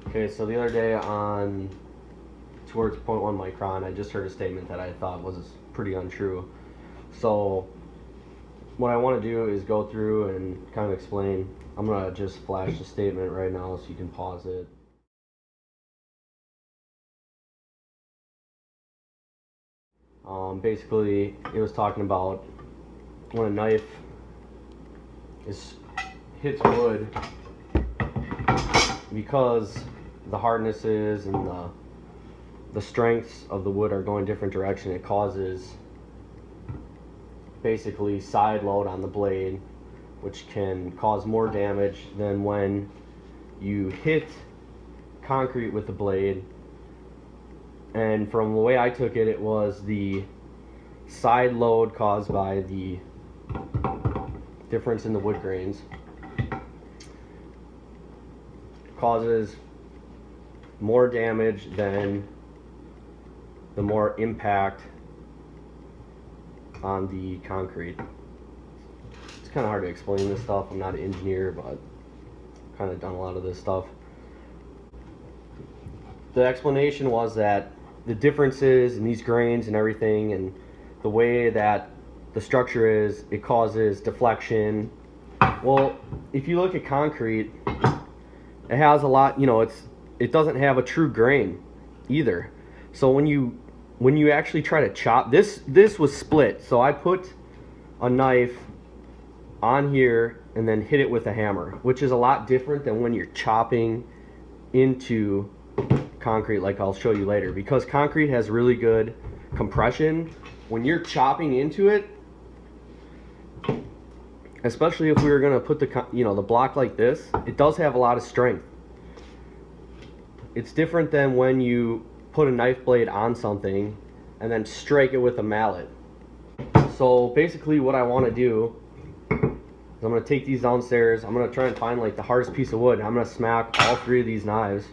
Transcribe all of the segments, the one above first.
Okay, so the other day on towards zero point 0.1 micron, I just heard a statement that I thought was pretty untrue. So what I want to do is go through and kind of explain. I'm going to just flash the statement right now so you can pause it. Basically, it was talking about when a knife hits wood, because the hardnesses and the strengths of the wood are going different direction, it causes basically side load on the blade, which can cause more damage than when you hit concrete with the blade. And from the way I took it, it was the side load caused by the difference in the wood grains causes more damage than the more impact on the concrete. It's kind of hard to explain this stuff. I'm not an engineer, but I've kind of done a lot of this stuff. The explanation was that the differences in these grains and everything, and the way that the structure is, it causes deflection. Well, if you look at concrete, it has a lot, it doesn't have a true grain either. So when you actually try to chop, this was split. So I put a knife on here and then hit it with a hammer, which is a lot different than when you're chopping into concrete, like I'll show you later, because concrete has really good compression. When you're chopping into it, especially if we were going to put the block like this, it does have a lot of strength. It's different than when you put a knife blade on something and then strike it with a mallet. So basically what I want to do is I'm going to take these downstairs. I'm going to try and find like the hardest piece of wood. I'm going to smack all three of these knives.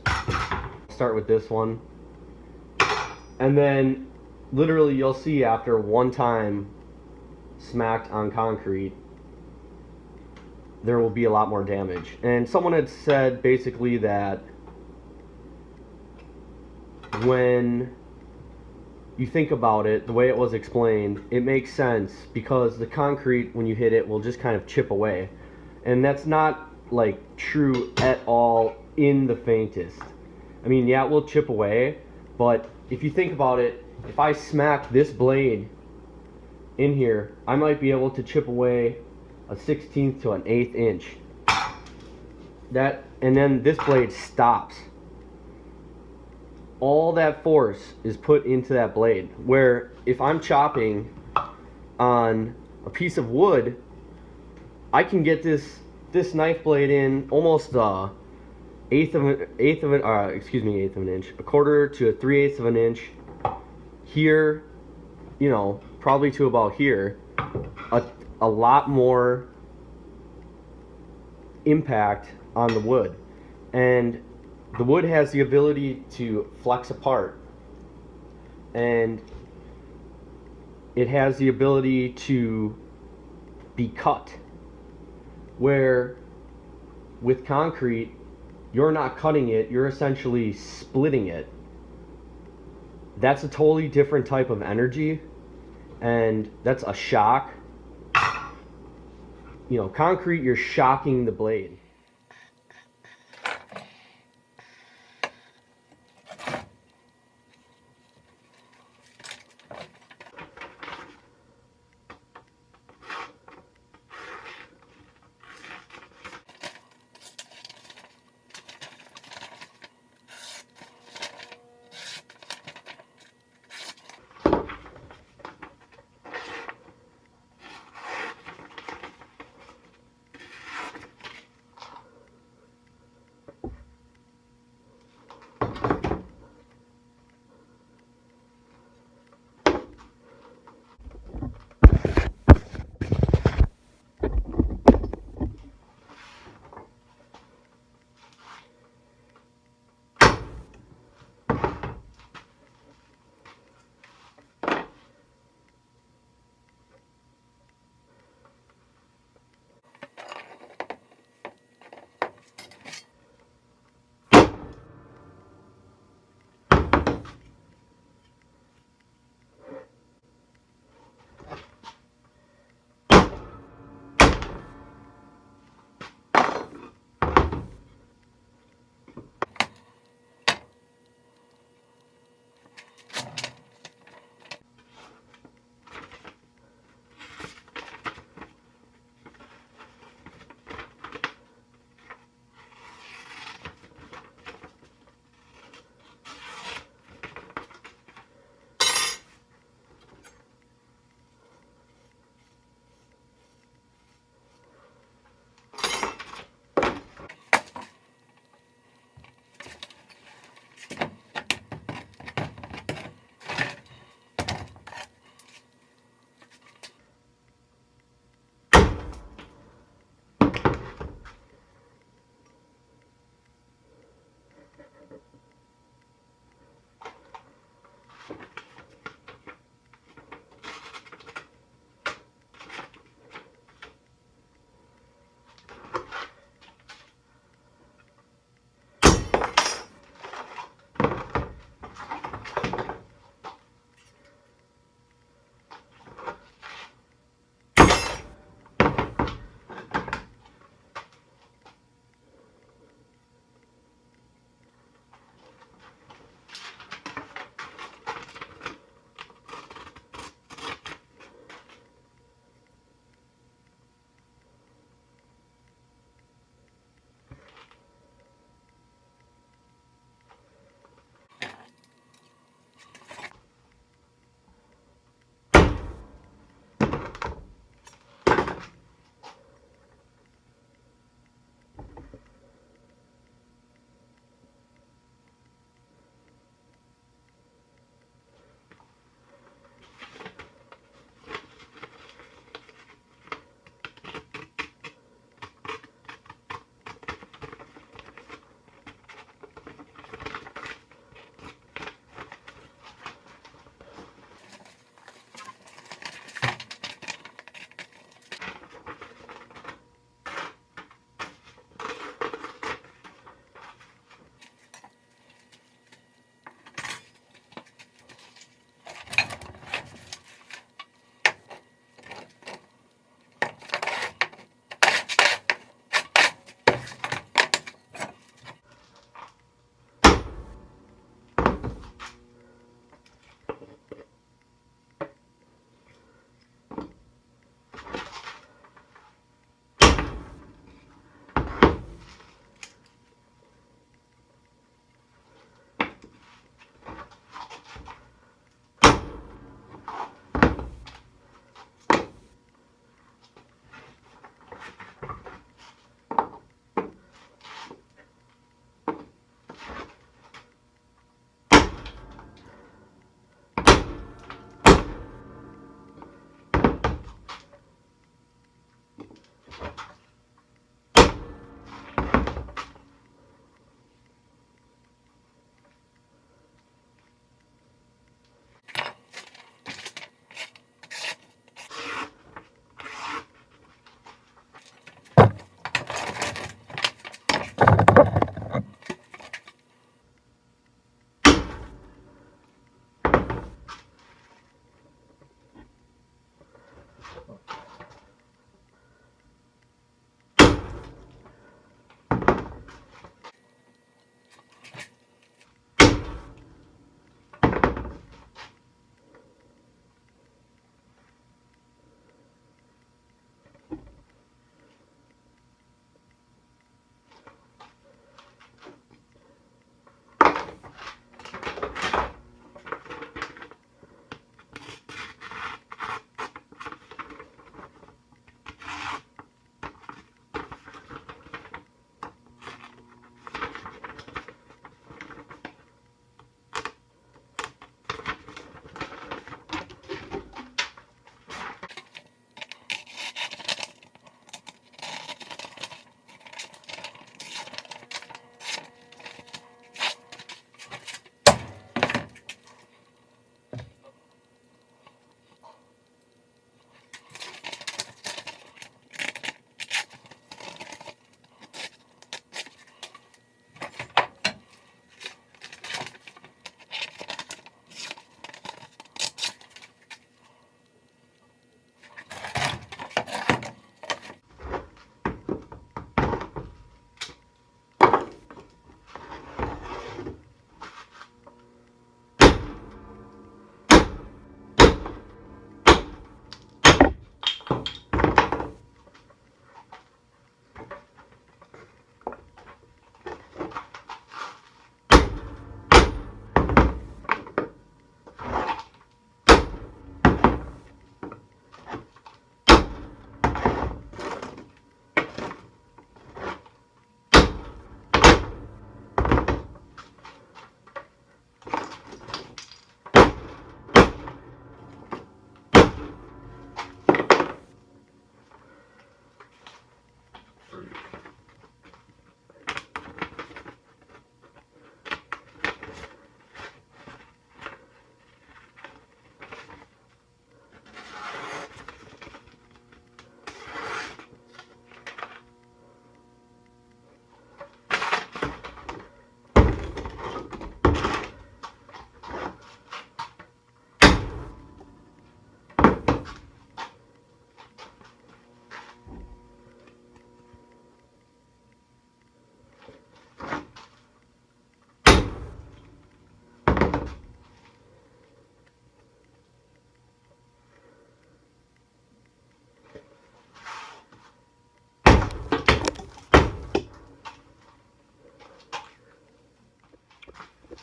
Start with this one, and then literally you'll see after one time smacked on concrete, there will be a lot more damage. And someone had said basically that when you think about it, the way it was explained, it makes sense, because the concrete, when you hit it, will just kind of chip away. And that's not like true at all in the faintest. I mean, yeah, it will chip away, but if you think about it, if I smack this blade in here, I might be able to chip away a 1/16 to an 1/8 inch. And then this blade stops. All that force is put into that blade, where if I'm chopping on a piece of wood, I can get this knife blade in almost eighth of an inch, a quarter to a 3/8 of an inch here, probably to about here. A lot more impact on the wood, and the wood has the ability to flex apart, and it has the ability to be cut, where with concrete, you're not cutting it, you're essentially splitting it. That's a totally different type of energy, and that's a shock. Concrete, you're shocking the blade.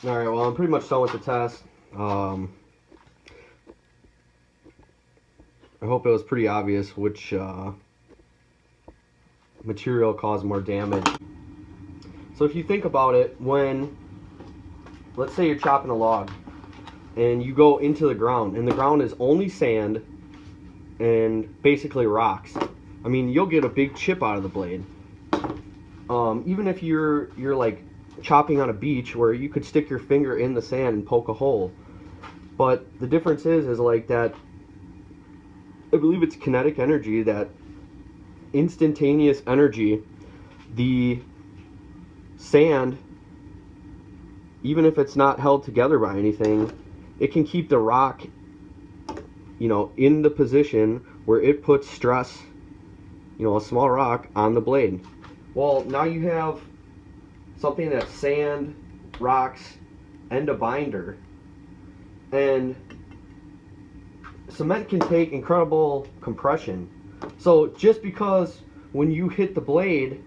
Alright, well, I'm pretty much done with the test. I hope it was pretty obvious which material caused more damage. So if you think about it, when, let's say you're chopping a log, and you go into the ground, and the ground is only sand and basically rocks, I mean, you'll get a big chip out of the blade. Even if you're like chopping on a beach where you could stick your finger in the sand and poke a hole. But the difference is like that, I believe it's kinetic energy, that instantaneous energy, the sand, even if it's not held together by anything, it can keep the rock, you know, in the position where it puts stress, you know, a small rock on the blade. Well, now you have something that's sand, rocks, and a binder. And cement can take incredible compression. So just because when you hit the blade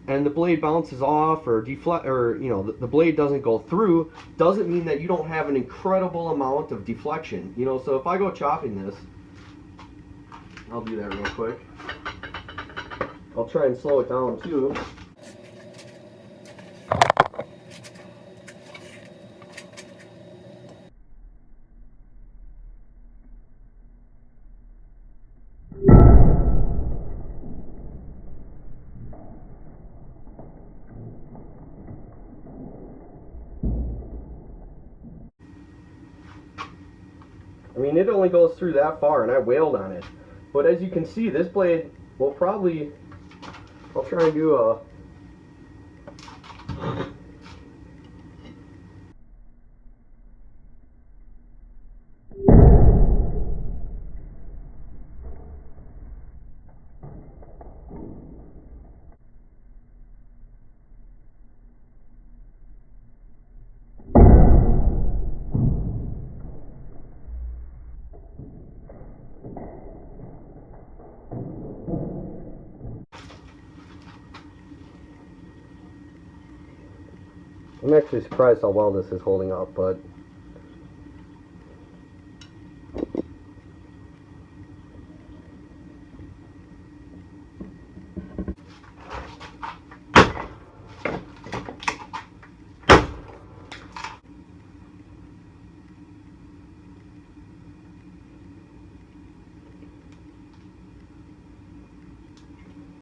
and the blade bounces off or deflect, or you know, the blade doesn't go through, doesn't mean that you don't have an incredible amount of deflection. You know, so if I go chopping this, I'll do that real quick. I'll try and slow it down too. I mean, it only goes through that far, and I wailed on it. But as you can see, this blade will probably, I'll try and do a, I'm actually surprised how well this is holding up, but